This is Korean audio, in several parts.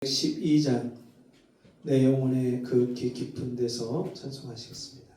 12장 내 영혼의 그 깊은 데서 찬송하시겠습니다.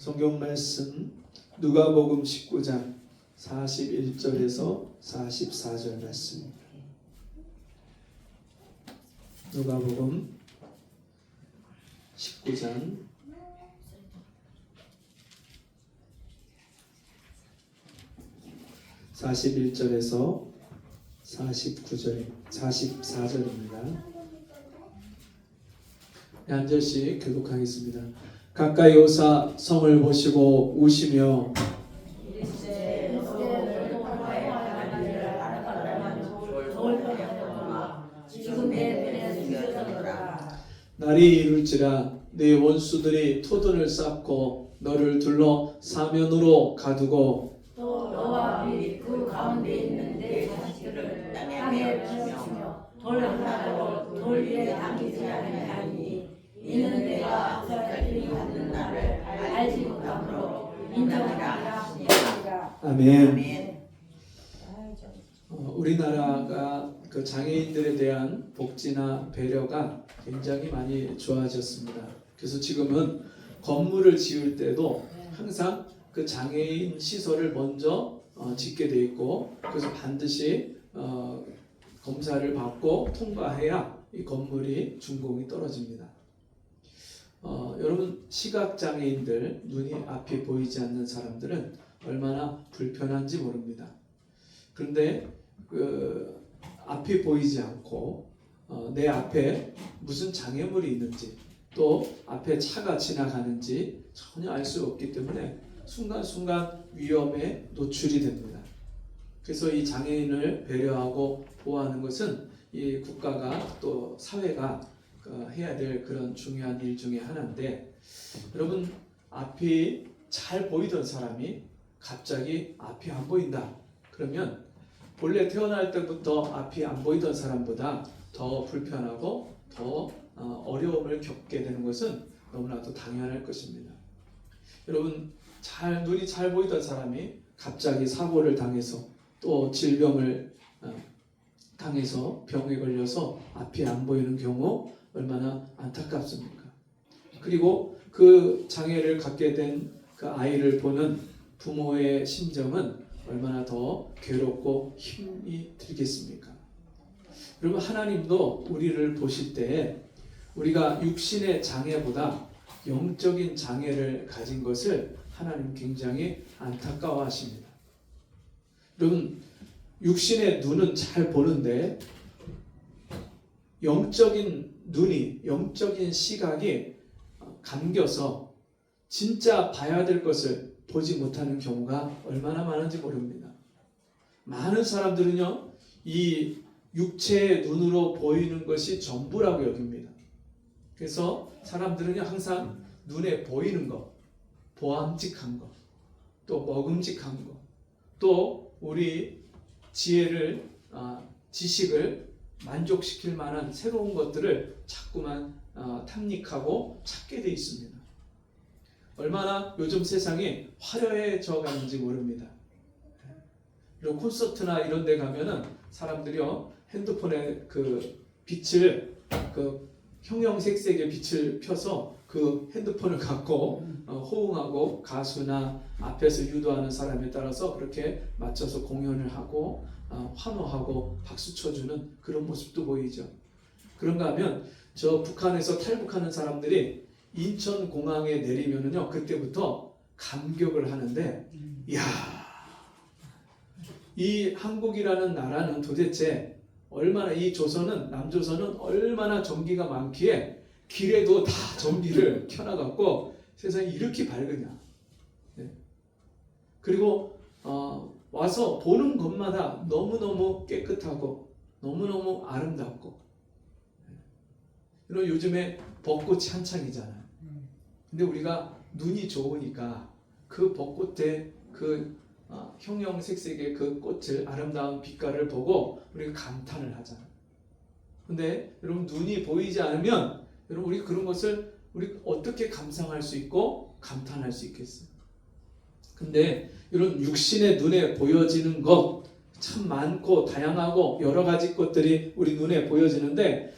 성경 말씀 누가복음 19장 41절에서 44절 말씀입니다. 누가복음 19장 41 41절에서 44절입니다. 한 절씩 교독하겠습니다. 가까이 오사 성을 보시고 우시며 날이 이룰지라 네 원수들이 토둔을 쌓고 너를 둘러 사면으로 가두고 또 너와 및 그 가운데 있는 내 자식들을 땅에 펼치며 돌 하나로 돌 위에 남기지 아니하니 이는 내가 악사들이 받는 날을 알지 못함으로 인정하라 하시니라. 아멘. 우리나라가 그 장애인들에 대한 복지나 배려가 굉장히 많이 좋아졌습니다. 그래서 지금은 건물을 지을 때도 항상 그 장애인 시설을 먼저 짓게 돼 있고, 그래서 반드시 검사를 받고 통과해야 이 건물이 준공이 떨어집니다. 여러분, 시각장애인들, 눈이 앞이 보이지 않는 사람들은 얼마나 불편한지 모릅니다. 그런데 그 앞이 보이지 않고 내 앞에 무슨 장애물이 있는지, 또 앞에 차가 지나가는지 전혀 알 수 없기 때문에 순간순간 위험에 노출이 됩니다. 그래서 이 장애인을 배려하고 보호하는 것은 이 국가가 또 사회가 해야 될 그런 중요한 일 중에 하나인데, 여러분, 앞이 잘 보이던 사람이 갑자기 앞이 안 보인다 그러면 본래 태어날 때부터 앞이 안 보이던 사람보다 더 불편하고 더 어려움을 겪게 되는 것은 너무나도 당연할 것입니다. 여러분, 눈이 잘 보이던 사람이 갑자기 사고를 당해서 또 질병을 당해서 병에 걸려서 앞이 안 보이는 경우 얼마나 안타깝습니까? 그리고 그 장애를 갖게 된 그 아이를 보는 부모의 심정은 얼마나 더 괴롭고 힘이 들겠습니까? 여러분, 하나님도 우리를 보실 때 우리가 육신의 장애보다 영적인 장애를 가진 것을 하나님 굉장히 안타까워하십니다. 여러분, 육신의 눈은 잘 보는데 영적인 눈이, 영적인 시각이 감겨서 진짜 봐야 될 것을 보지 못하는 경우가 얼마나 많은지 모릅니다. 많은 사람들은요, 이 육체의 눈으로 보이는 것이 전부라고 여깁니다. 그래서 사람들은요, 항상 눈에 보이는 것, 보암직한 것, 또 먹음직한 것, 또 우리 지혜를, 지식을 만족시킬 만한 새로운 것들을 자꾸만 탐닉하고 찾게 돼 있습니다. 얼마나 요즘 세상이 화려해져 가는지 모릅니다. 이런 콘서트나 이런 데 가면은 사람들이요, 핸드폰에 그 빛을, 그 형형색색의 빛을 펴서 그 핸드폰을 갖고 호응하고, 가수나 앞에서 유도하는 사람에 따라서 그렇게 맞춰서 공연을 하고 환호하고 박수 쳐주는 그런 모습도 보이죠. 그런가 하면 저 북한에서 탈북하는 사람들이 인천공항에 내리면은요, 그때부터 감격을 하는데, 이야, 이 한국이라는 나라는 도대체 얼마나, 이 조선은, 남조선은 얼마나 전기가 많기에 길에도 다 전기를 켜놔갖고 세상이 이렇게 밝으냐. 네. 그리고 와서 보는 것마다 너무너무 깨끗하고 너무너무 아름답고. 그리고 요즘에 벚꽃이 한창이잖아요. 근데 우리가 눈이 좋으니까 그 벚꽃에 그 형형색색의 그 꽃을, 아름다운 빛깔을 보고 우리가 감탄을 하잖아요. 근데 여러분, 눈이 보이지 않으면 여러분, 우리 그런 것을 우리 어떻게 감상할 수 있고 감탄할 수 있겠어요? 근데 이런 육신의 눈에 보여지는 것 참 많고 다양하고 여러 가지 것들이 우리 눈에 보여지는데,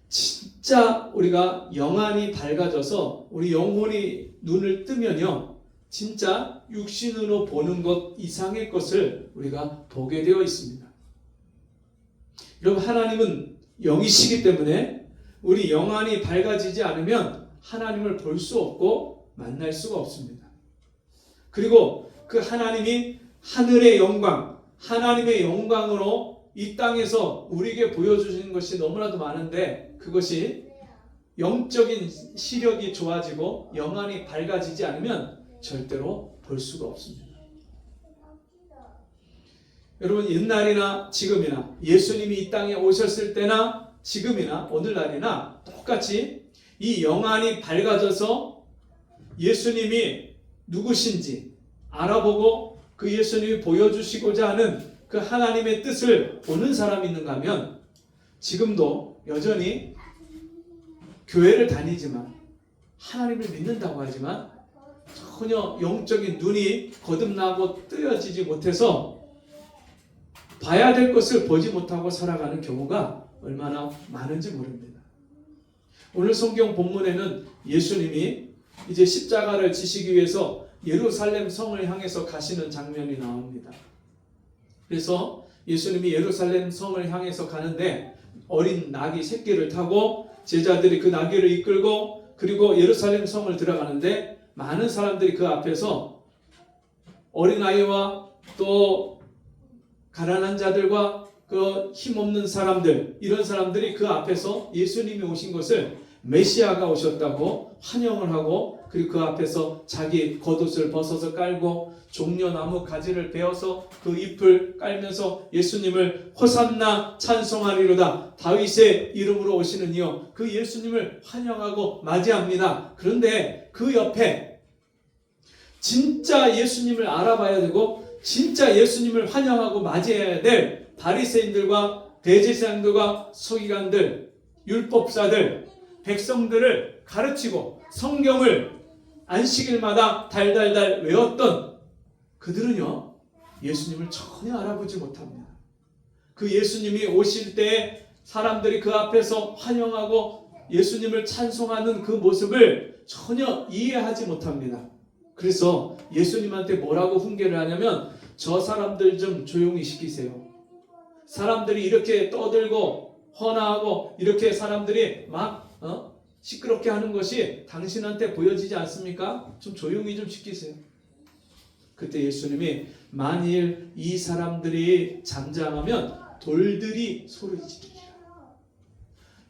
진짜 우리가 영안이 밝아져서 우리 영혼이 눈을 뜨면요, 진짜 육신으로 보는 것 이상의 것을 우리가 보게 되어 있습니다. 여러분, 하나님은 영이시기 때문에 우리 영안이 밝아지지 않으면 하나님을 볼 수 없고 만날 수가 없습니다. 그리고 그 하나님이 하늘의 영광, 하나님의 영광으로 이 땅에서 우리에게 보여주시는 것이 너무나도 많은데 그것이 영적인 시력이 좋아지고 영안이 밝아지지 않으면 절대로 볼 수가 없습니다. 여러분 옛날이나 지금이나 예수님이 이 땅에 오셨을 때나 지금이나 오늘날이나 똑같이 이 영안이 밝아져서 예수님이 누구신지 알아보고 그 예수님이 보여주시고자 하는 그 하나님의 뜻을 보는 사람이 있는가 하면 지금도 여전히 교회를 다니지만 하나님을 믿는다고 하지만 전혀 영적인 눈이 거듭나고 뜨여지지 못해서 봐야 될 것을 보지 못하고 살아가는 경우가 얼마나 많은지 모릅니다. 오늘 성경 본문에는 예수님이 이제 십자가를 지시기 위해서 예루살렘 성을 향해서 가시는 장면이 나옵니다. 그래서 예수님이 예루살렘 성을 향해서 가는데 어린 나귀 새끼를 타고 제자들이 그 나귀를 이끌고 그리고 예루살렘 성을 들어가는데 많은 사람들이 그 앞에서 어린아이와 또 가난한 자들과 그 힘없는 사람들 이런 사람들이 그 앞에서 예수님이 오신 것을 메시아가 오셨다고 환영을 하고 그리고 그 앞에서 자기 겉옷을 벗어서 깔고 종려나무 가지를 베어서 그 잎을 깔면서 예수님을 호산나 찬송하리로다 다윗의 이름으로 오시는 이여 그 예수님을 환영하고 맞이합니다. 그런데 그 옆에 진짜 예수님을 알아봐야 되고 진짜 예수님을 환영하고 맞이해야 될 바리새인들과 대제사장들과 서기관들 율법사들 백성들을 가르치고 성경을 안식일마다 달달달 외웠던 그들은요 예수님을 전혀 알아보지 못합니다. 그 예수님이 오실 때 사람들이 그 앞에서 환영하고 예수님을 찬송하는 그 모습을 전혀 이해하지 못합니다. 그래서 예수님한테 뭐라고 훈계를 하냐면 저 사람들 좀 조용히 시키세요. 사람들이 이렇게 떠들고 헌화하고 이렇게 사람들이 막 시끄럽게 하는 것이 당신한테 보여지지 않습니까? 좀 조용히 좀 시키세요. 그때 예수님이 만일 이 사람들이 잠잠하면 돌들이 소리 지르리라.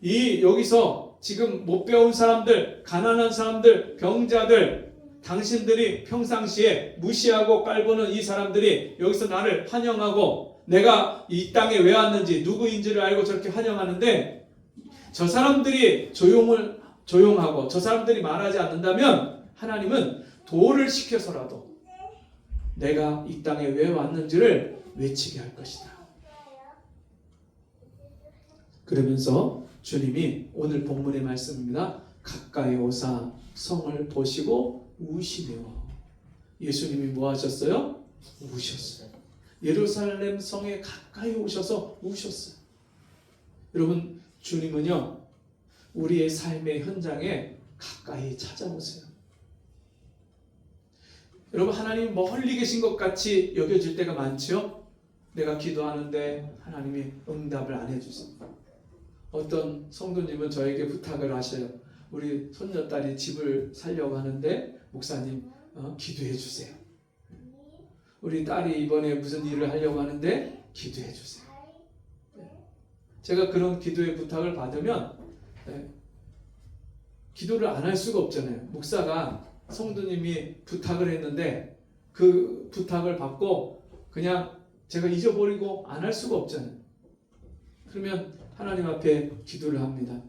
이 여기서 지금 못 배운 사람들, 가난한 사람들, 병자들 당신들이 평상시에 무시하고 깔보는 이 사람들이 여기서 나를 환영하고 내가 이 땅에 왜 왔는지 누구인지를 알고 저렇게 환영하는데 저 사람들이 조용하고 저 사람들이 말하지 않는다면 하나님은 돌을 시켜서라도 내가 이 땅에 왜 왔는지를 외치게 할 것이다. 그러면서 주님이 오늘 본문의 말씀입니다. 가까이 오사 성을 보시고 우시며 예수님이 뭐 하셨어요? 우셨어요. 예루살렘 성에 가까이 오셔서 우셨어요. 여러분 주님은요 우리의 삶의 현장에 가까이 찾아오세요. 여러분 하나님 멀리 계신 것 같이 여겨질 때가 많죠. 내가 기도하는데 하나님이 응답을 안 해주세요. 어떤 성도님은 저에게 부탁을 하셔요. 우리 손녀딸이 집을 살려고 하는데 목사님 기도해 주세요. 우리 딸이 이번에 무슨 일을 하려고 하는데 기도해 주세요. 제가 그런 기도의 부탁을 받으면 기도를 안 할 수가 없잖아요. 목사가 성도님이 부탁을 했는데 그 부탁을 받고 그냥 제가 잊어버리고 안 할 수가 없잖아요. 그러면 하나님 앞에 기도를 합니다.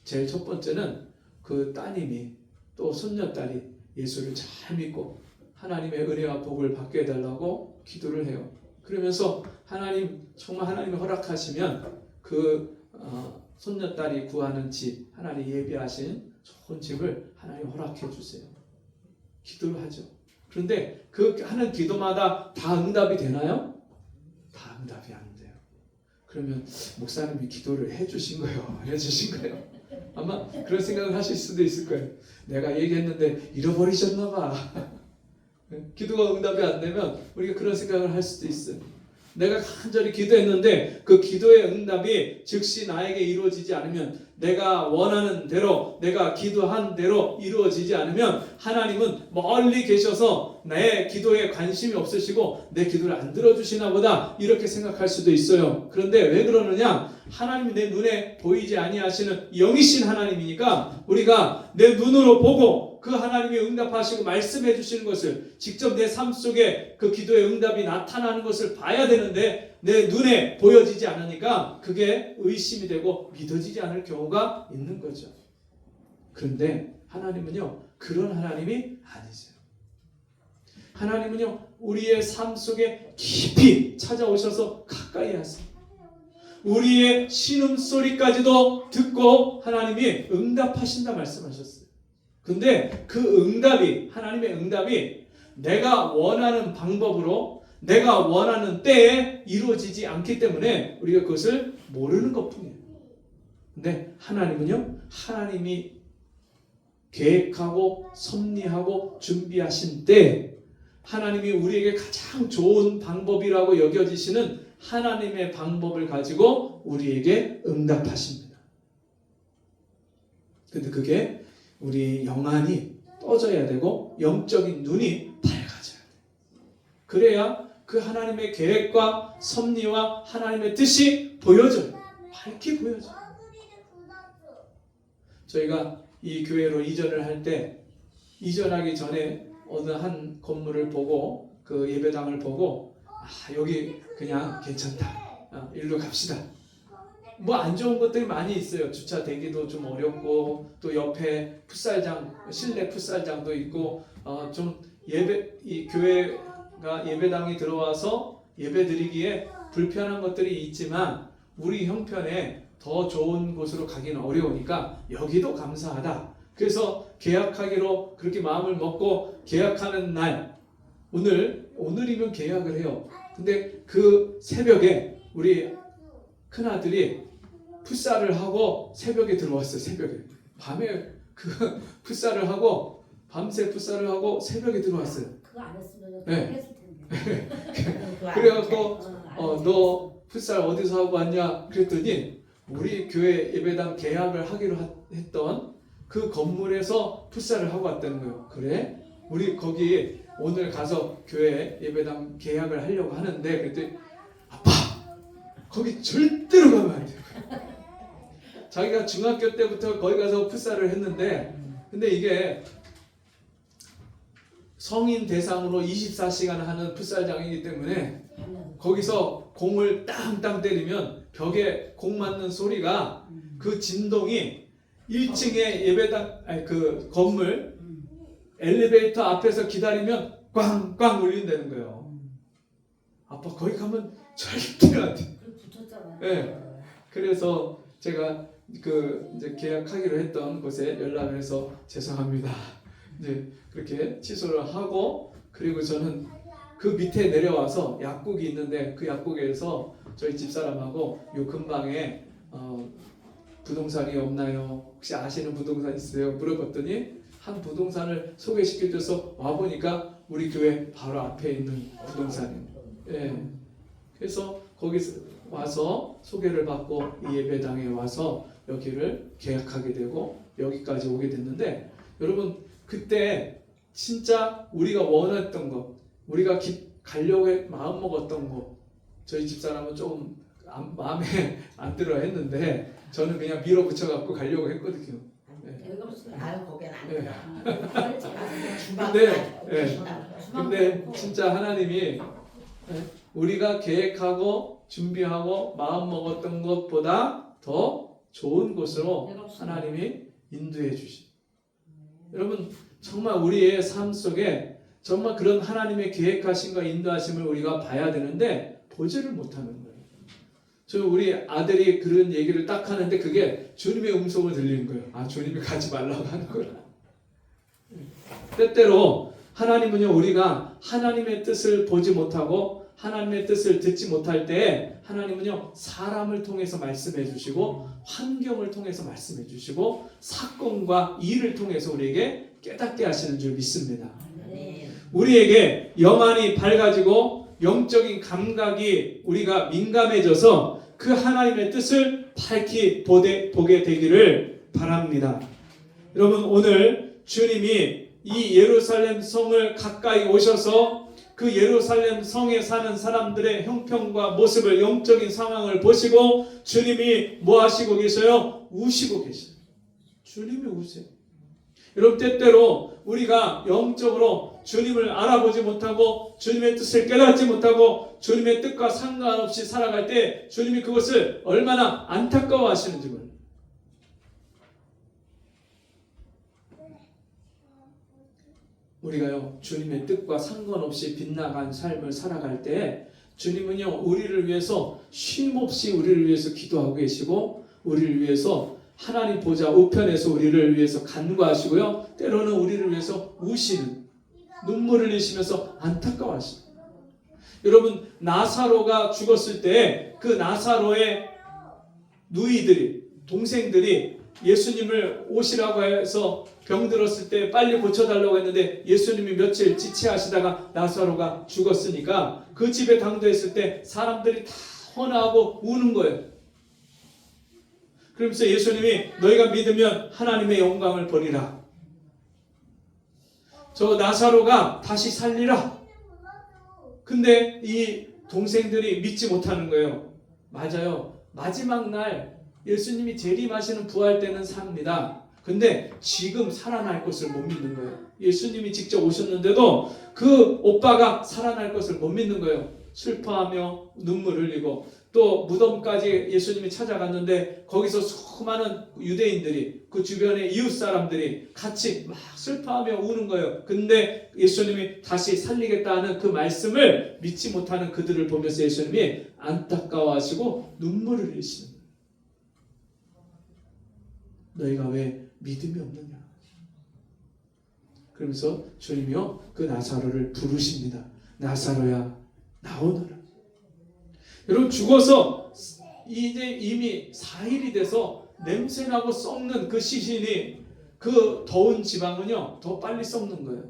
제일 첫 번째는 그 따님이 또 손녀딸이 예수를 잘 믿고 하나님의 은혜와 복을 받게 해달라고 기도를 해요. 그러면서 하나님 정말 하나님이 허락하시면 그 손녀딸이 구하는 집 하나님 예비하신 좋은 집을 하나님 허락해 주세요. 기도를 하죠. 그런데 그 하는 기도마다 다 응답이 되나요? 다 응답이 안 돼요. 그러면 목사님이 기도를 해주신 거예요? 안 해주신 거예요? 아마 그런 생각을 하실 수도 있을 거예요. 내가 얘기했는데 잃어버리셨나 봐. 기도가 응답이 안 되면 우리가 그런 생각을 할 수도 있어요. 내가 간절히 기도했는데 그 기도의 응답이 즉시 나에게 이루어지지 않으면, 내가 원하는 대로, 내가 기도한 대로 이루어지지 않으면 하나님은 멀리 계셔서 내 기도에 관심이 없으시고 내 기도를 안 들어주시나 보다, 이렇게 생각할 수도 있어요. 그런데 왜 그러느냐? 하나님이 내 눈에 보이지 아니하시는 영이신 하나님이니까 우리가 내 눈으로 보고 그 하나님이 응답하시고 말씀해 주시는 것을, 직접 내 삶 속에 그 기도의 응답이 나타나는 것을 봐야 되는데 내 눈에 보여지지 않으니까 그게 의심이 되고 믿어지지 않을 경우가 있는 거죠. 그런데 하나님은요, 그런 하나님이 아니세요. 하나님은요, 우리의 삶 속에 깊이 찾아오셔서 가까이 하세요. 우리의 신음소리까지도 듣고 하나님이 응답하신다 말씀하셨어요. 근데 그 응답이, 하나님의 응답이 내가 원하는 방법으로, 내가 원하는 때에 이루어지지 않기 때문에 우리가 그것을 모르는 것뿐이에요. 근데 하나님은요, 하나님이 계획하고 섭리하고 준비하신 때, 하나님이 우리에게 가장 좋은 방법이라고 여겨지시는 하나님의 방법을 가지고 우리에게 응답하십니다. 근데 그게 우리 영안이 떠져야 되고 영적인 눈이 밝아져야 돼요. 그래야 그 하나님의 계획과 섭리와 하나님의 뜻이 보여져요. 밝게 보여져요. 저희가 이 교회로 이전을 할 때, 이전하기 전에 어느 한 건물을 보고, 그 예배당을 보고, 여기 그냥 괜찮다, 일로 갑시다. 뭐 안 좋은 것들이 많이 있어요. 주차 대기도 좀 어렵고, 또 옆에 풋살장, 실내 풋살장도 있고, 좀 이 교회가 예배당이 들어와서 예배 드리기에 불편한 것들이 있지만 우리 형편에 더 좋은 곳으로 가기는 어려우니까 여기도 감사하다. 그래서 계약하기로 그렇게 마음을 먹고 계약하는 날, 오늘이면 계약을 해요. 근데 그 새벽에 우리 큰아들이 풋살을 하고 새벽에 들어왔어요. 새벽에. 밤에 그 풋살을 하고, 밤새 풋살을 하고 새벽에 들어왔어요. 그거 안 했으면 네. 했을 텐데. 그래갖고 너 풋살 어디서 하고 왔냐 그랬더니 우리 교회 예배당 계약을 하기로 했던 그 건물에서 풋살을 하고 왔다는 거예요. 그래? 우리 거기 오늘 가서 교회 예배당 계약을 하려고 하는데, 그랬더니 아빠 거기 절대로 가면 안 돼요. 자기가 중학교 때부터 거기 가서 풋살을 했는데, 근데 이게 성인 대상으로 24시간 하는 풋살장이기 때문에 거기서 공을 땅땅 때리면 벽에 공 맞는 소리가, 그 진동이 1층에 예배당, 그 건물 엘리베이터 앞에서 기다리면 꽝꽝 울린다는 거예요. 아빠 거기 가면 절대로 안 돼. 붙였잖아요. 네. 그래서 제가 이제 계약하기로 했던 곳에 연락을 해서 죄송합니다, 이제 그렇게 취소를 하고, 그리고 저는 그 밑에 내려와서 약국이 있는데 그 약국에서 저희 집사람하고 요 근방에 부동산이 없나요? 혹시 아시는 부동산 있어요? 물어봤더니 한 부동산을 소개시켜줘서 와보니까 우리 교회 바로 앞에 있는 부동산이에요. 예. 그래서 거기서 와서 소개를 받고 이 예배당에 와서 여기를 계약하게 되고 여기까지 오게 됐는데, 여러분 그때 진짜 우리가 원했던 것, 우리가 가려고 마음 먹었던 것, 저희 집사람은 조금 마음에 안 들어 했는데 저는 그냥 밀어붙여 갖고 가려고 했거든요. 아유 거기는 안 네. 들어. 근데 진짜 하나님이 우리가 계획하고 준비하고 마음 먹었던 것보다 더 좋은 곳으로 하나님이 인도해 주시. 여러분 정말 우리의 삶 속에 정말 그런 하나님의 계획하심과 인도하심을 우리가 봐야 되는데 보지를 못하는 거예요. 저 우리 아들이 그런 얘기를 딱 하는데 그게 주님의 음성을 들리는 거예요. 아, 주님이 가지 말라고 하는 거야. 때때로 하나님은요, 우리가 하나님의 뜻을 보지 못하고 하나님의 뜻을 듣지 못할 때 하나님은요, 사람을 통해서 말씀해 주시고 환경을 통해서 말씀해 주시고 사건과 일을 통해서 우리에게 깨닫게 하시는 줄 믿습니다. 우리에게 영안이 밝아지고 영적인 감각이 우리가 민감해져서 그 하나님의 뜻을 밝히 보게 되기를 바랍니다. 여러분, 오늘 주님이 이 예루살렘 성을 가까이 오셔서 그 예루살렘 성에 사는 사람들의 형편과 모습을, 영적인 상황을 보시고 주님이 뭐 하시고 계셔요? 우시고 계셔요. 주님이 우세요. 여러분, 때때로 우리가 영적으로 주님을 알아보지 못하고 주님의 뜻을 깨닫지 못하고 주님의 뜻과 상관없이 살아갈 때 주님이 그것을 얼마나 안타까워 하시는지 몰라요. 우리가요, 주님의 뜻과 상관없이 빗나간 삶을 살아갈 때 주님은요, 우리를 위해서 쉼없이 우리를 위해서 기도하고 계시고 우리를 위해서 하나님 보좌 우편에서 우리를 위해서 간구하시고요, 때로는 우리를 위해서 우시는, 눈물을 흘리시면서 안타까워하시고. 여러분, 나사로가 죽었을 때 그 나사로의 누이들이, 동생들이 예수님을 오시라고 해서 병들었을 때 빨리 고쳐달라고 했는데 예수님이 며칠 지체하시다가 나사로가 죽었으니까 그 집에 당도했을 때 사람들이 다 헌화하고 우는 거예요. 그러면서 예수님이 너희가 믿으면 하나님의 영광을 보리라. 저 나사로가 다시 살리라. 근데 이 동생들이 믿지 못하는 거예요. 맞아요. 마지막 날 예수님이 재림하시는 부활 때는 삽니다. 근데 지금 살아날 것을 못 믿는 거예요. 예수님이 직접 오셨는데도 그 오빠가 살아날 것을 못 믿는 거예요. 슬퍼하며 눈물 흘리고, 또 무덤까지 예수님이 찾아갔는데 거기서 수많은 유대인들이, 그 주변의 이웃 사람들이 같이 막 슬퍼하며 우는 거예요. 근데 예수님이 다시 살리겠다는 그 말씀을 믿지 못하는 그들을 보면서 예수님이 안타까워하시고 눈물을 흘리시는 거예요. 너희가 왜 믿음이 없느냐. 그러면서 주님이요, 그 나사로를 부르십니다. 나사로야, 나오너라. 여러분, 죽어서 이제 이미 4일이 돼서 냄새나고 썩는 그 시신이 그 더운 지방은요, 더 빨리 썩는 거예요.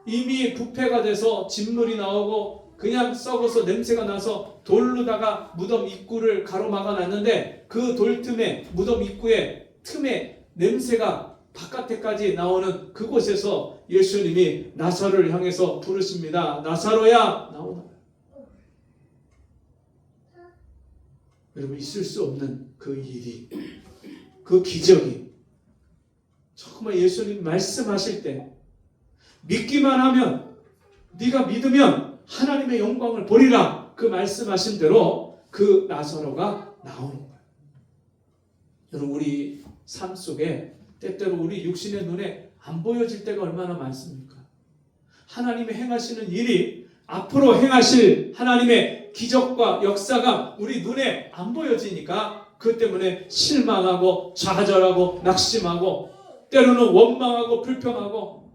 이미 부패가 돼서 진물이 나오고 그냥 썩어서 냄새가 나서 돌로다가 무덤 입구를 가로막아 놨는데 그 돌 틈에, 무덤 입구에 틈에 냄새가 바깥에까지 나오는 그곳에서 예수님이 나사로를 향해서 부르십니다. 나사로야, 나오너라. 여러분, 있을 수 없는 그 일이, 그 기적이 정말 예수님 말씀하실 때 믿기만 하면, 네가 믿으면 하나님의 영광을 보리라, 그 말씀하신 대로 그 나사로가 나오는 거예요. 여러분, 우리 삶 속에 때때로 우리 육신의 눈에 안 보여질 때가 얼마나 많습니까? 하나님의 행하시는 일이, 앞으로 행하실 하나님의 기적과 역사가 우리 눈에 안 보여지니까 그 때문에 실망하고 좌절하고 낙심하고 때로는 원망하고 불평하고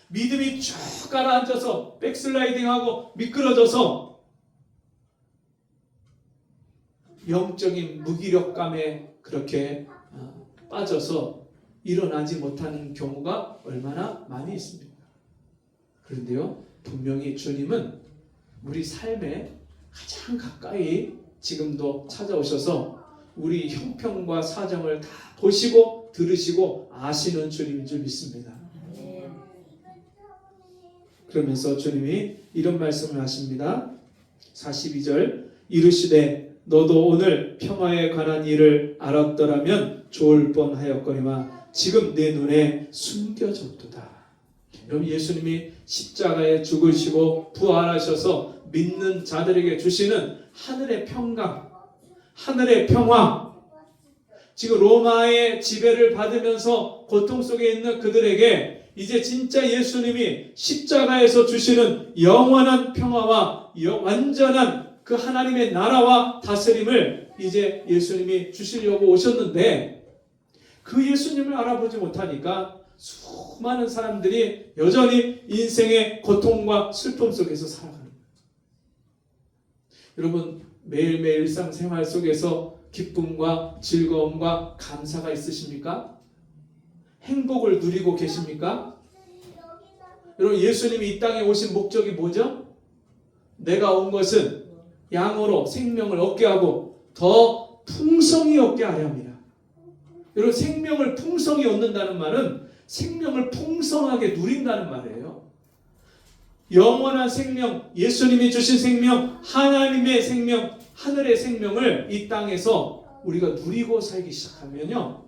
믿음이 쭉 가라앉아서 백슬라이딩하고 미끄러져서 영적인 무기력감에 그렇게 빠져서 일어나지 못하는 경우가 얼마나 많이 있습니까? 그런데요, 분명히 주님은 우리 삶에 가장 가까이 지금도 찾아오셔서 우리 형편과 사정을 다 보시고 들으시고 아시는 주님인 줄 믿습니다. 그러면서 주님이 이런 말씀을 하십니다. 42절, 이르시되 너도 오늘 평화에 관한 일을 알았더라면 좋을 뻔하였거니와 지금 내 눈에 숨겨졌도다. 여러분, 예수님이 십자가에 죽으시고 부활하셔서 믿는 자들에게 주시는 하늘의 평강, 하늘의 평화, 지금 로마의 지배를 받으면서 고통 속에 있는 그들에게 이제 진짜 예수님이 십자가에서 주시는 영원한 평화와 완전한 그 하나님의 나라와 다스림을 이제 예수님이 주시려고 오셨는데 그 예수님을 알아보지 못하니까 수많은 사람들이 여전히 인생의 고통과 슬픔 속에서 살아가는 거예요. 여러분, 매일매일 일상생활 속에서 기쁨과 즐거움과 감사가 있으십니까? 행복을 누리고 계십니까? 여러분, 예수님이 이 땅에 오신 목적이 뭐죠? 내가 온 것은 양으로 생명을 얻게 하고 더 풍성히 얻게 하려 합니다. 여러분, 생명을 풍성히 얻는다는 말은 생명을 풍성하게 누린다는 말이에요. 영원한 생명, 예수님이 주신 생명, 하나님의 생명, 하늘의 생명을 이 땅에서 우리가 누리고 살기 시작하면요,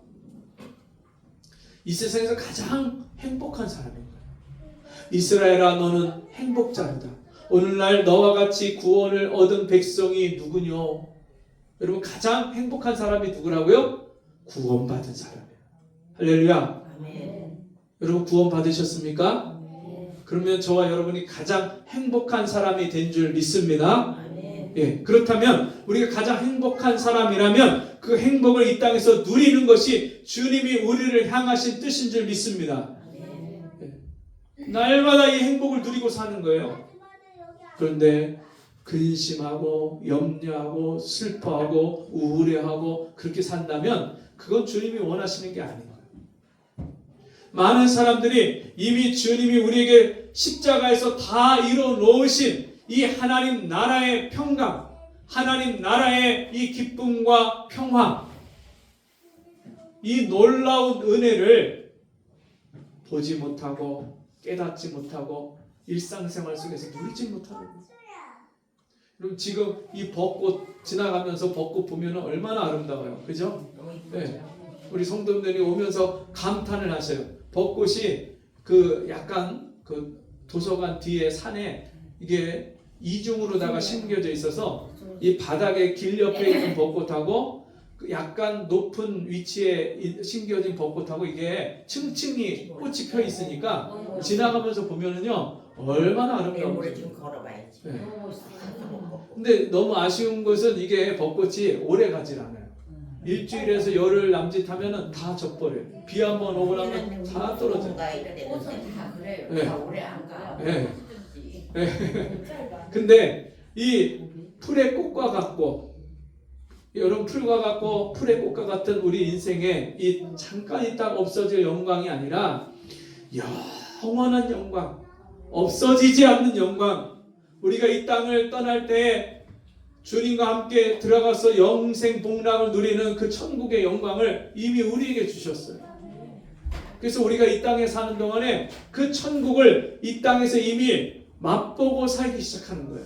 이 세상에서 가장 행복한 사람인 거예요. 이스라엘아, 너는 행복자이다. 오늘날 너와 같이 구원을 얻은 백성이 누구뇨? 여러분, 가장 행복한 사람이 누구라고요? 구원받은 사람이에요. 할렐루야. 아멘. 여러분, 구원 받으셨습니까? 아멘. 그러면 저와 여러분이 가장 행복한 사람이 된 줄 믿습니다. 아멘. 예, 그렇다면 우리가 가장 행복한 사람이라면 그 행복을 이 땅에서 누리는 것이 주님이 우리를 향하신 뜻인 줄 믿습니다. 아멘. 날마다 이 행복을 누리고 사는 거예요. 그런데 근심하고 염려하고 슬퍼하고 우울해하고 그렇게 산다면 그건 주님이 원하시는 게 아닌 거예요. 많은 사람들이 이미 주님이 우리에게 십자가에서 다 이뤄 놓으신 이 하나님 나라의 평강, 하나님 나라의 이 기쁨과 평화, 이 놀라운 은혜를 보지 못하고 깨닫지 못하고 일상생활 속에서 누리지 못하는 거예요. 그럼 지금 이 벚꽃 지나가면서 벚꽃 보면 얼마나 아름다워요. 그죠? 네. 우리 성도님들이 오면서 감탄을 하셔요. 벚꽃이 그 약간 그 도서관 뒤에 산에 이게 이중으로다가 심겨져 있어서 이 바닥에 길 옆에 있는 벚꽃하고 그 약간 높은 위치에 심겨진 벚꽃하고 이게 층층이 꽃이 펴 있으니까 지나가면서 보면은요 얼마나 아름다운지. 좀 걸어봐야지. 네. 근데 너무 아쉬운 것은 이게 벚꽃이 오래 가질 않아요. 일주일에서 열흘 남짓하면은 다 젖버려요. 비 한 번 오고 나면 다 떨어져요. 꽃은 다 그래요. 네. 다 오래 안 가. 네. 근데 이 풀의 꽃과 같고 여러분 풀과 같고 풀의 꽃과 같은 우리 인생에 이 잠깐이 딱 없어질 영광이 아니라 영원한 영광, 없어지지 않는 영광, 우리가 이 땅을 떠날 때 주님과 함께 들어가서 영생 복락을 누리는 그 천국의 영광을 이미 우리에게 주셨어요. 그래서 우리가 이 땅에 사는 동안에 그 천국을 이 땅에서 이미 맛보고 살기 시작하는 거예요.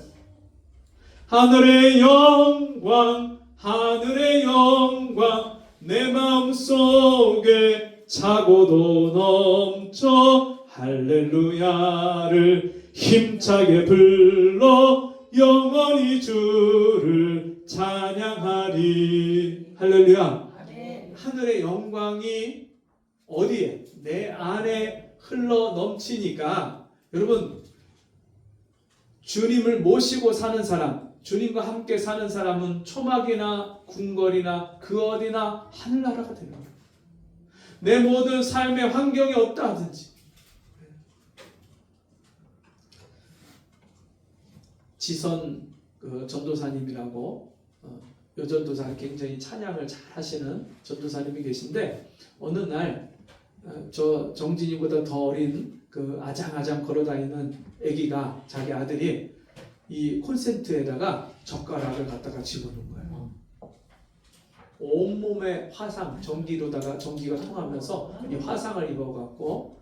하늘의 영광, 하늘의 영광, 내 마음속에 차고도 넘쳐 할렐루야를 힘차게 불러 영원히 주를 찬양하리. 할렐루야. 아멘. 하늘의 영광이 어디에? 내 안에 흘러 넘치니까 여러분, 주님을 모시고 사는 사람, 주님과 함께 사는 사람은 초막이나 궁궐이나 그 어디나 하늘나라가 되는 거예요. 내 모든 삶의 환경이 없다 하든지 지선 전도사님이라고 여전도사 굉장히 찬양을 잘 하시는 전도사님이 계신데 어느 날 저 정진이보다 더 어린 그 아장아장 걸어다니는 아기가 자기 아들이 이 콘센트에다가 젓가락을 갖다가 집어넣은 거예요. 온몸에 화상, 전기로다가 전기가 통하면서 이 화상을 입어갖고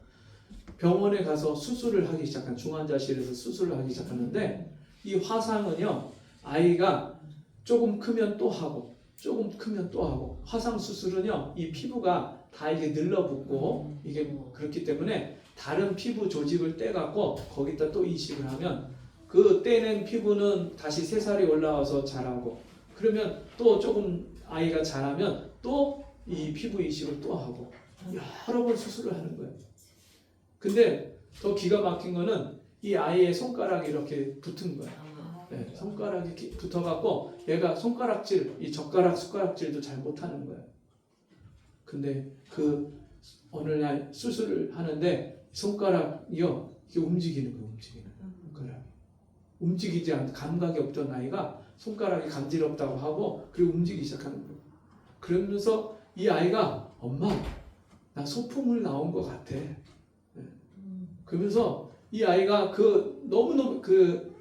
병원에 가서 수술을 하기 시작한 중환자실에서 수술을 하기 시작하는데 이 화상은요 아이가 조금 크면 또 하고 조금 크면 또 하고 화상 수술은요 이 피부가 다 이게 늘러붙고 이게 그렇기 때문에 다른 피부 조직을 떼갖고 거기다 또 이식을 하면 그 떼낸 피부는 다시 새살이 올라와서 자라고 그러면 또 조금 아이가 자라면 또 이 피부 이식을 또 하고 여러 번 수술을 하는 거예요. 근데 더 기가 막힌 거는 이 아이의 손가락이 이렇게 붙은 거예요. 네, 손가락이 이렇게 붙어갖고 얘가 손가락질, 이 젓가락, 숟가락질도 잘 못하는 거예요. 근데 그 어느 날 수술을 하는데 손가락이요 이게 움직이는 거예요. 움직이는 손가락. 움직이지 않는 감각이 없던 아이가 손가락이 간지럽다고 하고 그리고 움직이기 시작하는 거예요. 그러면서 이 아이가 엄마 나 소풍을 나온 것 같아. 네. 그러면서 이 아이가 그 너무너무 그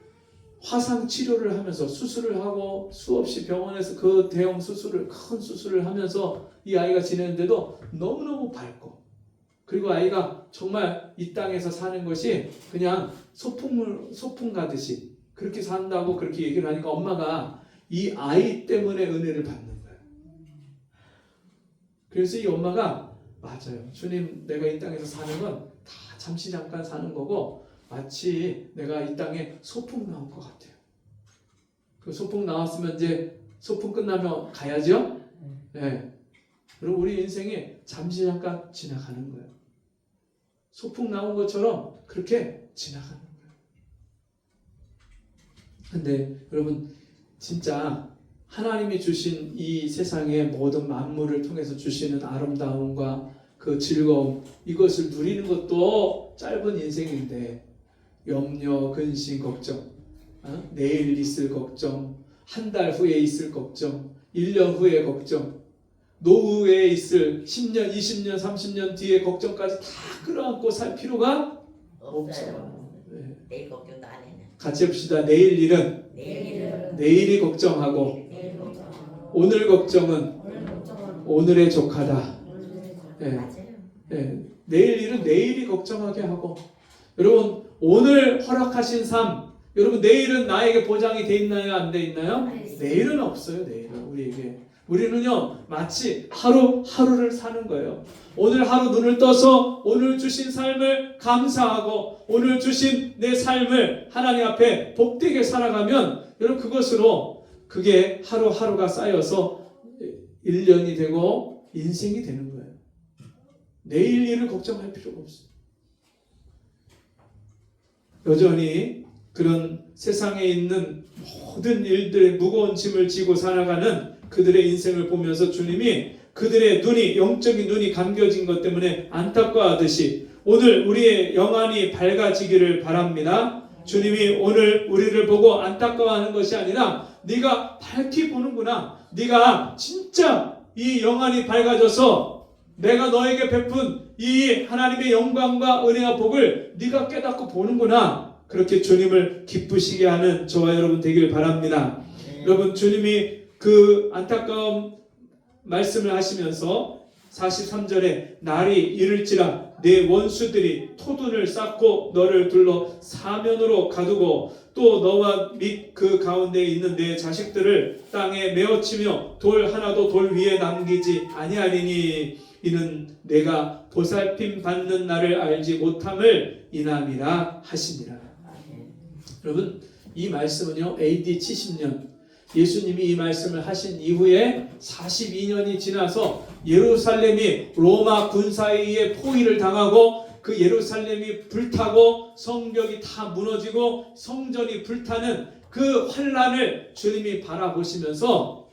화상 치료를 하면서 수술을 하고 수없이 병원에서 그 대형 수술을 큰 수술을 하면서 이 아이가 지내는데도 너무너무 밝고 그리고 아이가 정말 이 땅에서 사는 것이 그냥 소풍 가듯이 그렇게 산다고 그렇게 얘기를 하니까 엄마가 이 아이 때문에 은혜를 받는 거예요. 그래서 이 엄마가 맞아요. 주님, 내가 이 땅에서 사는 건 다 잠시 잠깐 사는 거고 마치 내가 이 땅에 소풍 나온 것 같아요. 그 소풍 나왔으면 이제 소풍 끝나면 가야죠. 네. 그리고 우리 인생이 잠시 잠깐 지나가는 거예요. 소풍 나온 것처럼 그렇게 지나가는 거예요. 근데 여러분 진짜 하나님이 주신 이 세상의 모든 만물을 통해서 주시는 아름다움과 그 즐거움 이것을 누리는 것도 짧은 인생인데 염려, 근심, 걱정 내일 있을 걱정 한 달 후에 있을 걱정 1년 후에 걱정 노후에 있을 10년, 20년, 30년 뒤에 걱정까지 다 끌어안고 살 필요가 없어요. 네. 내일 걱정도 안 해요. 같이 해봅시다. 내일 일은 내일이 걱정하고 오늘 걱정은 오늘의 족하다. 네. 네. 내일 일은 내일이 걱정하게 하고 여러분 오늘 허락하신 삶 여러분 내일은 나에게 보장이 돼 있나요? 안 돼 있나요? 내일은 없어요. 내일은 우리에게 우리는요 마치 하루하루를 사는 거예요. 오늘 하루 눈을 떠서 오늘 주신 삶을 감사하고 오늘 주신 내 삶을 하나님 앞에 복되게 살아가면 여러분 그것으로 그게 하루하루가 쌓여서 1년이 되고 인생이 되는 거예요. 내일 일을 걱정할 필요가 없어요. 여전히 그런 세상에 있는 모든 일들의 무거운 짐을 지고 살아가는 그들의 인생을 보면서 주님이 그들의 눈이 영적인 눈이 감겨진 것 때문에 안타까워하듯이 오늘 우리의 영안이 밝아지기를 바랍니다. 주님이 오늘 우리를 보고 안타까워하는 것이 아니라 네가 밝히 보는구나. 네가 진짜 이 영안이 밝아져서 내가 너에게 베푼 이 하나님의 영광과 은혜와 복을 네가 깨닫고 보는구나. 그렇게 주님을 기쁘시게 하는 저와 여러분 되길 바랍니다. 여러분 주님이 그 안타까운 말씀을 하시면서 43절에 날이 이를지라 내 원수들이 토둔을 쌓고 너를 둘러 사면으로 가두고 또 너와 및 그 가운데 있는 내 자식들을 땅에 메어치며 돌 하나도 돌 위에 남기지 아니하리니 이는 내가 보살핌 받는 날을 알지 못함을 인함이라 하시니라. 여러분 이 말씀은요 AD 70년 예수님이 이 말씀을 하신 이후에 42년이 지나서 예루살렘이 로마 군사에 의해 포위를 당하고 그 예루살렘이 불타고 성벽이 다 무너지고 성전이 불타는 그 환란을 주님이 바라보시면서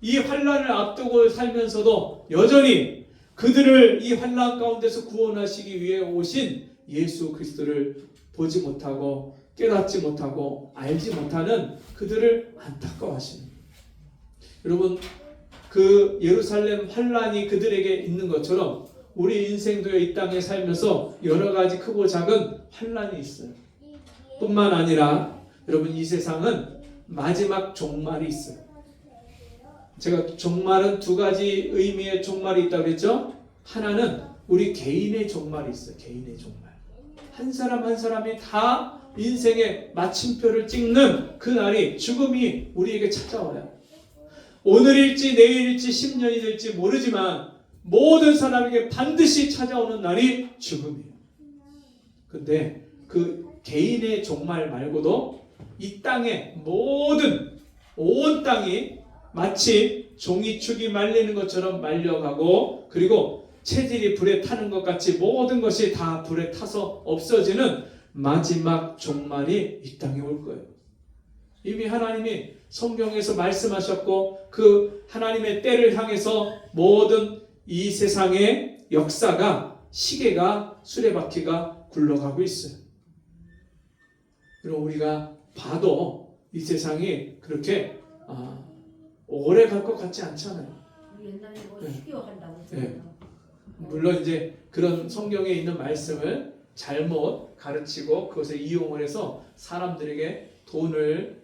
이 환란을 앞두고 살면서도 여전히 그들을 이 환란 가운데서 구원하시기 위해 오신 예수 그리스도를 보지 못하고 깨닫지 못하고 알지 못하는 그들을 안타까워하시는 거예요. 여러분 그 예루살렘 환란이 그들에게 있는 것처럼 우리 인생도 이 땅에 살면서 여러 가지 크고 작은 환란이 있어요. 뿐만 아니라 여러분 이 세상은 마지막 종말이 있어요. 제가 종말은 두 가지 의미의 종말이 있다고 했죠. 하나는 우리 개인의 종말이 있어요. 개인의 종말. 한 사람 한 사람이 다 인생의 마침표를 찍는 그 날이 죽음이 우리에게 찾아와요. 오늘일지 내일일지 10년이 될지 모르지만 모든 사람에게 반드시 찾아오는 날이 죽음이에요. 근데 그 개인의 종말 말고도 이 땅의 온 땅이 마치 종이축이 말리는 것처럼 말려가고 그리고 체질이 불에 타는 것 같이 모든 것이 다 불에 타서 없어지는 마지막 종말이 이 땅에 올 거예요. 이미 하나님이 성경에서 말씀하셨고 그 하나님의 때를 향해서 모든 이 세상의 역사가 시계가 수레바퀴가 굴러가고 있어요. 그럼 우리가 봐도 이 세상이 그렇게 오래 갈 것 같지 않잖아요. 옛날에 뭐 휴교한다고 네. 물론 이제 그런 성경에 있는 말씀을 잘못 가르치고 그것을 이용을 해서 사람들에게 돈을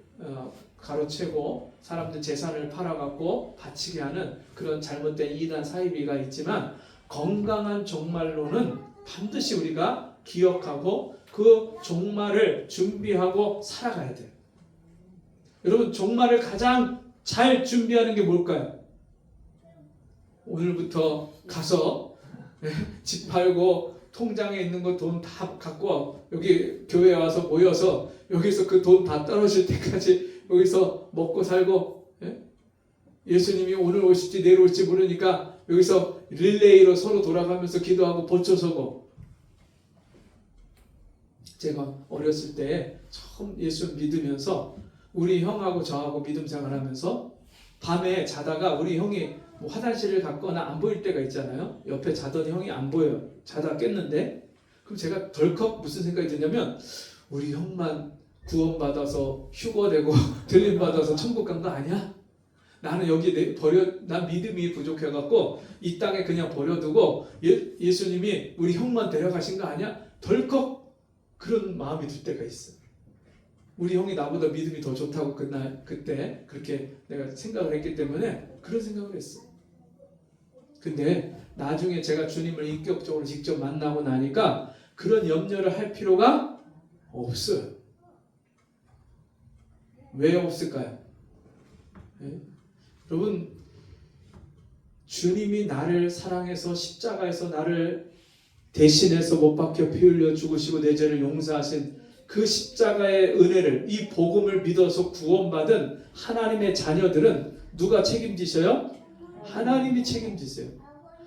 가로채고 사람들 재산을 팔아갖고 바치게 하는 그런 잘못된 이단 사이비가 있지만, 건강한 종말론은 반드시 우리가 기억하고 그 종말을 준비하고 살아가야 돼요. 여러분, 종말을 가장 잘 준비하는 게 뭘까요? 오늘부터 가서 집 팔고 통장에 있는 거 돈 다 갖고 여기 교회에 와서 모여서 여기서 그 돈 다 떨어질 때까지 여기서 먹고 살고, 예수님이 오늘 오실지 내일 올지 모르니까 여기서 릴레이로 서로 돌아가면서 기도하고 보초 서고. 제가 어렸을 때 처음 예수 믿으면서 우리 형하고 저하고 믿음 생활하면서 밤에 자다가 우리 형이 뭐 화장실을 갔거나 안 보일 때가 있잖아요. 옆에 자던 형이 안 보여요. 자다 깼는데, 그럼 제가 덜컥 무슨 생각이 드냐면, 우리 형만 구원받아서 휴거되고 들림받아서 천국 간 거 아니야? 나는 여기 난 믿음이 부족해갖고 이 땅에 그냥 버려두고 예수님이 우리 형만 데려가신 거 아니야? 덜컥 그런 마음이 들 때가 있어요. 우리 형이 나보다 믿음이 더 좋다고 그때 그렇게 내가 생각을 했기 때문에 그런 생각을 했어. 근데 나중에 제가 주님을 인격적으로 직접 만나고 나니까 그런 염려를 할 필요가 없어요. 왜 없을까요? 여러분, 주님이 나를 사랑해서 십자가에서 나를 대신해서 못 박혀 피 흘려 죽으시고 내 죄를 용서하신 그 십자가의 은혜를, 이 복음을 믿어서 구원받은 하나님의 자녀들은 누가 책임지셔요? 하나님이 책임지세요.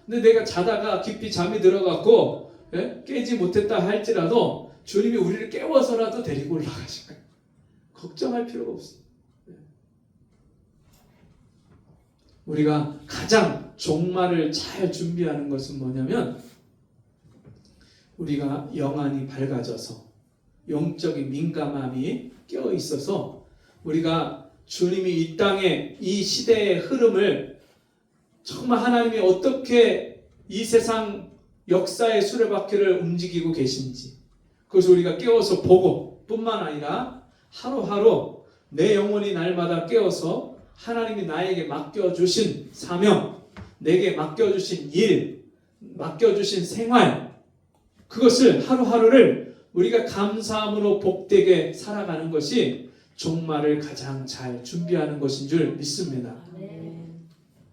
근데 내가 자다가 깊이 잠이 들어갔고 깨지 못했다 할지라도 주님이 우리를 깨워서라도 데리고 올라가실 거예요. 걱정할 필요가 없어요. 우리가 가장 종말을 잘 준비하는 것은 뭐냐면, 우리가 영안이 밝아져서 영적인 민감함이 깨어 있어서 우리가 주님이 이 땅에 이 시대의 흐름을 정말 하나님이 어떻게 이 세상 역사의 수레바퀴를 움직이고 계신지, 그것을 우리가 깨워서 보고 뿐만 아니라 하루하루 내 영혼이 날마다 깨어서 하나님이 나에게 맡겨주신 사명, 내게 맡겨주신 일, 맡겨주신 생활, 그것을 하루하루를 우리가 감사함으로 복되게 살아가는 것이 종말을 가장 잘 준비하는 것인 줄 믿습니다.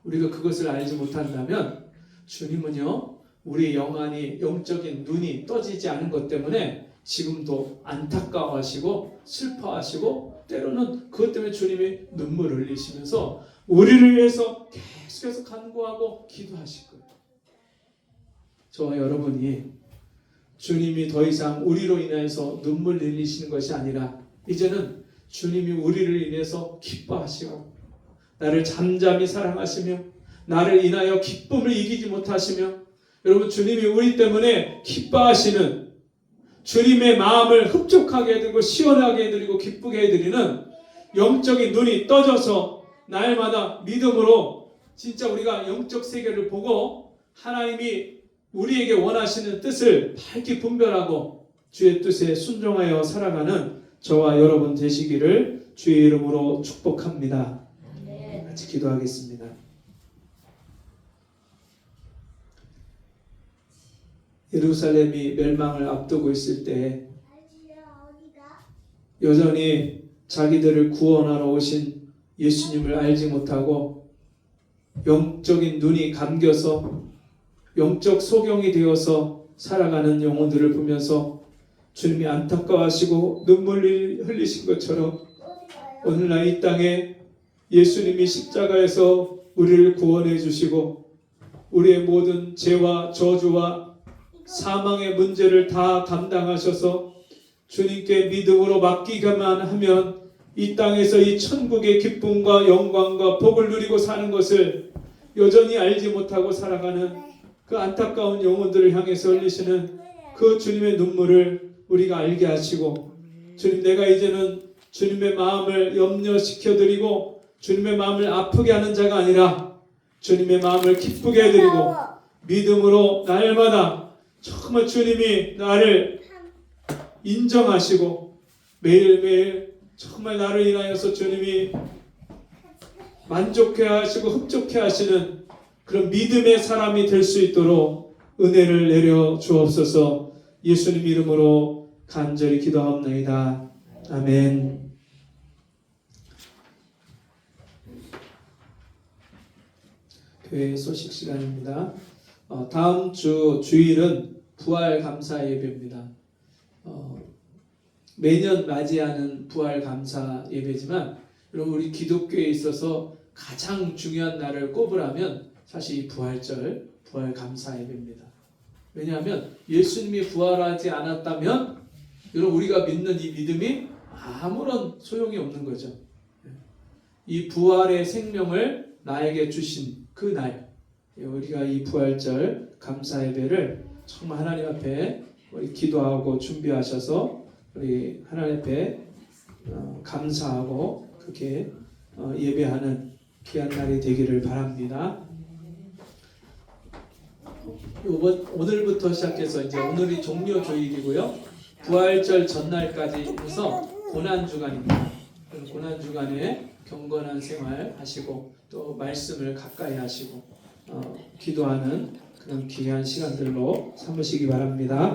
우리가 그것을 알지 못한다면 주님은요, 우리 영안이, 영적인 눈이 떠지지 않은 것 때문에 지금도 안타까워하시고 슬퍼하시고, 때로는 그것 때문에 주님이 눈물을 흘리시면서 우리를 위해서 계속해서 간구하고 기도하실 거예요. 저와 여러분이 주님이 더 이상 우리로 인해서 눈물 흘리시는 것이 아니라 이제는 주님이 우리를 인해서 기뻐하시고 나를 잠잠히 사랑하시며 나를 인하여 기쁨을 이기지 못하시며, 여러분, 주님이 우리 때문에 기뻐하시는, 주님의 마음을 흡족하게 해드리고 시원하게 해드리고 기쁘게 해드리는 영적인 눈이 떠져서 날마다 믿음으로 진짜 우리가 영적 세계를 보고 하나님이 우리에게 원하시는 뜻을 밝히 분별하고 주의 뜻에 순종하여 살아가는 저와 여러분 되시기를 주의 이름으로 축복합니다. 같이 기도하겠습니다. 예루살렘이 멸망을 앞두고 있을 때 여전히 자기들을 구원하러 오신 예수님을 알지 못하고 영적인 눈이 감겨서 영적 소경이 되어서 살아가는 영혼들을 보면서 주님이 안타까워하시고 눈물을 흘리신 것처럼 오늘날 이 땅에 예수님이 십자가에서 우리를 구원해 주시고 우리의 모든 죄와 저주와 사망의 문제를 다 감당하셔서 주님께 믿음으로 맡기기만 하면 이 땅에서 이 천국의 기쁨과 영광과 복을 누리고 사는 것을 여전히 알지 못하고 살아가는 그 안타까운 영혼들을 향해서 흘리시는 그 주님의 눈물을 우리가 알게 하시고, 주님, 내가 이제는 주님의 마음을 염려시켜드리고 주님의 마음을 아프게 하는 자가 아니라 주님의 마음을 기쁘게 해드리고 믿음으로 날마다 정말 주님이 나를 인정하시고 매일매일 정말 나를 인하여서 주님이 만족해 하시고 흡족해 하시는 그런 믿음의 사람이 될 수 있도록 은혜를 내려 주옵소서. 예수님 이름으로 간절히 기도하옵나이다. 아멘. 교회 소식 시간입니다. 다음 주 주일은 부활 감사 예배입니다. 매년 맞이하는 부활 감사 예배지만 여러분 우리 기독교에 있어서 가장 중요한 날을 꼽으라면 사실 이 부활절 부활 감사 예배입니다. 왜냐하면 예수님이 부활하지 않았다면 여러분 우리가 믿는 이 믿음이 아무런 소용이 없는 거죠. 이 부활의 생명을 나에게 주신 그 날, 우리가 이 부활절 감사 예배를 정말 하나님 앞에 우리 기도하고 준비하셔서 우리 하나님 앞에 감사하고 그렇게 예배하는 귀한 날이 되기를 바랍니다. 오늘부터 시작해서 이제 오늘이 종료 주일이고요. 부활절 전날까지 해서 고난 주간입니다. 고난 주간에 경건한 생활 하시고 또 말씀을 가까이 하시고 기도하는 그런 귀한 시간들로 삼으시기 바랍니다.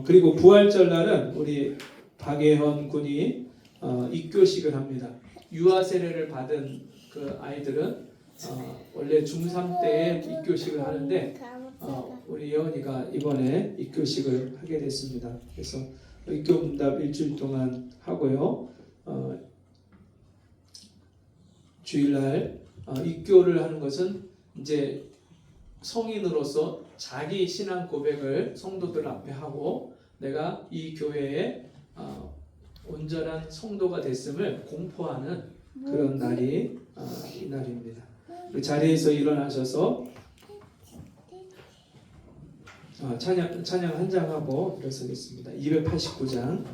그리고 부활절 날은 우리 박예현 군이 입교식을 합니다. 유아 세례를 받은 그 아이들은 원래 중3 때에 입교식을 하는데 우리 예원이가 이번에 입교식을 하게 됐습니다. 그래서 입교 문답 일주일 동안 하고요. 주일날 입교를 하는 것은 이제 성인으로서 자기 신앙 고백을 성도들 앞에 하고 내가 이 교회에 온전한 성도가 됐음을 공포하는 그런 날이 이 날입니다. 자리에서 일어나셔서 찬양 한 장하고 일어서겠습니다. 289장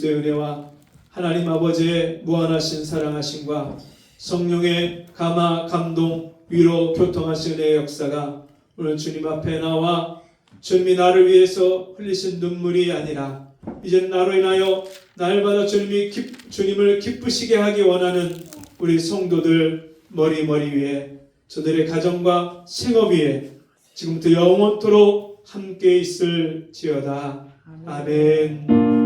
그리스도의 은혜와 하나님 아버지의 무한하신 사랑하심과 성령의 감화, 감동, 위로, 교통하신 은혜의 역사가 오늘 주님 앞에 나와 주님이 나를 위해서 흘리신 눈물이 아니라 이제는 나로 인하여 날마다 주님을 기쁘시게 하기 원하는 우리 성도들 머리 위에, 저들의 가정과 생업 위에 지금부터 영원토록 함께 있을지어다. 아멘.